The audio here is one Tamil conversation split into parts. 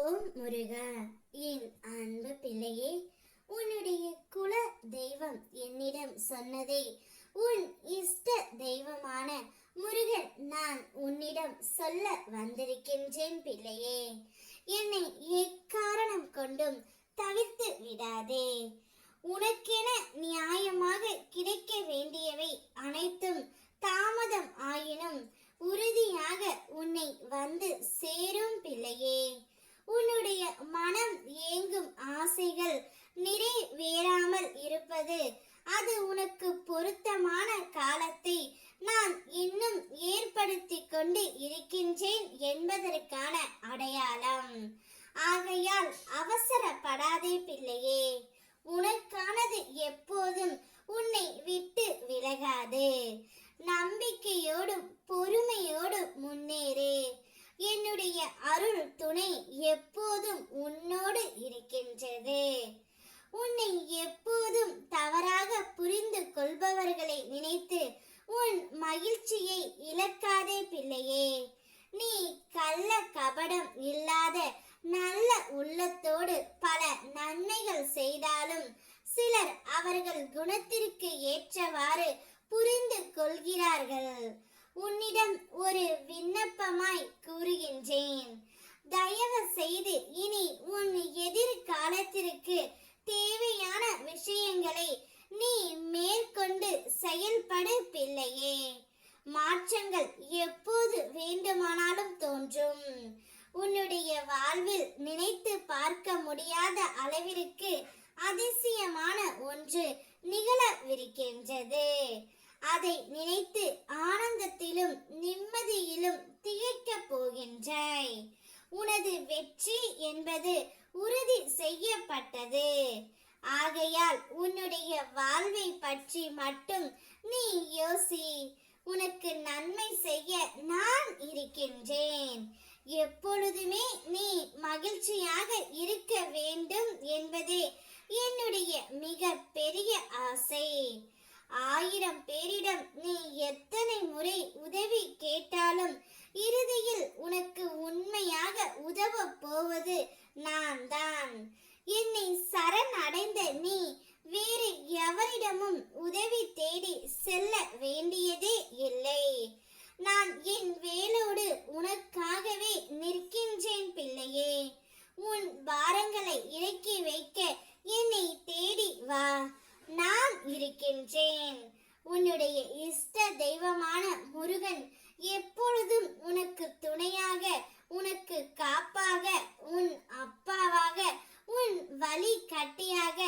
ஓம் முருகா, என் அன்பு பிள்ளையே, உன்னுடைய குல தெய்வம் என்னிடம் சொன்னதை உன் இஷ்ட தெய்வமான முருகன் நான் உன்னிடம் சொல்ல வந்திருக்கின்றேன் பிள்ளையே. என்னை எக்காரணம் கொண்டும் தவிர்த்து விடாதே. உனக்கென நியாயமாக கிடைக்க வேண்டியவை அனைத்தும் தாமதம் ஆயினும் உறுதியாக உன்னை வந்து சேரும் பிள்ளையே. உன்னுடைய மனம் ஏங்கும் ஆசைகள் நிறைவேறாமல் இருப்பது, அது உனக்கு பொருத்தமான காலத்தை நான் இன்னும் ஏற்படுத்தி கொண்டு இருக்கின்றேன் என்பதற்கான அடையாளம். ஆகையால் அவசரப்படாதே பிள்ளையே. உனக்கானது எப்போதும் உன்னை விட்டு விலகாது. நம்பிக்கையோடும் பொறுமையோடும் முன்னேறு. என்னுடைய அருள் துணை எப்போதும் உன்னோடு இருக்கின்றது. உன்னை எப்போதும் தவறாக புரிந்து கொள்பவர்களை நினைத்து உன் மகிழ்ச்சியை இழக்காதே பிள்ளையே. நீ கள்ள கபடம் இல்லாத நல்ல உள்ளத்தோடு பல நன்மைகள் செய்தாலும் சிலர் அவர்கள் குணத்திற்கு ஏற்றவாறு புரிந்து கொள்கிறார்கள். உன்னிடம் ஒரு விண்ணப்பமாய் கூறுகின்றேன். தயவு செய்து இனி உன் எதிர்காலத்திற்கு தேவையான விஷயங்களை நீ மேற்கொண்டு செயல்படு பிள்ளையே. மாற்றங்கள் எப்போது வேண்டுமானாலும் தோன்றும். உன்னுடைய வாழ்வில் நினைத்து பார்க்க முடியாத அளவிற்கு அதிசயமான ஒன்று நிகழவிருக்கின்றது. அதை நினைத்து ஆனந்தத்திலும் நிம்மதியிலும் திகைக்கப் போகின்றாய். உனது வெற்றி என்பது உறுதி செய்யப்பட்டது. ஆகையால் உன்னுடைய வாழ்வை பற்றி மட்டும் நீ யோசி. உனக்கு நன்மை செய்ய நான் இருக்கின்றேன். எப்பொழுதுமே நீ மகிழ்ச்சியாக இருக்க வேண்டும் என்பதே என்னுடைய மிக பெரிய ஆசை. 1000 பேரிடம் நீ எத்தனை முறை உதவி கேட்டாலும் இறுதியில் உனக்கு உண்மையாக உதவ போவது நான் தான். என்னை சரண் அடைந்த நீ வேறு எவரிடமும் உதவி தேடி செல்ல வேண்டியதே இல்லை. நான் என் வேலோடு உனக்காகவே நிற்கின்றேன் பிள்ளையே. உன் பாரங்களை இறக்கி வைக்க என்னை தேடி வா, நான் இருக்கின்றேன். உன்னுடைய இஷ்ட தெய்வமான முருகன் எப்பொழுதும் உனக்கு துணையாக, உனக்கு காப்பாக, உன் அப்பாவாக, உன் வழி கட்டியாக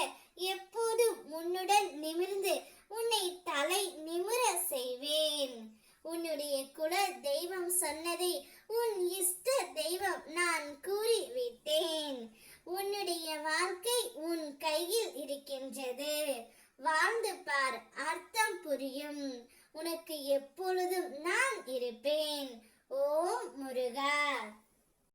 எப்போதும் உன்னுடன் நிமிர்ந்து உன்னை தலை நிமிர செய்வேன். உன்னுடைய குல தெய்வம் சொன்னதை உன் இஷ்ட தெய்வம் நான் கூறிவிட்டேன். உன்னுடைய வாழ்க்கை உன் கையில் இருக்கின்றது. வாழ்ந்து பார், அர்த்தம் புரியும். உனக்கு எப்போ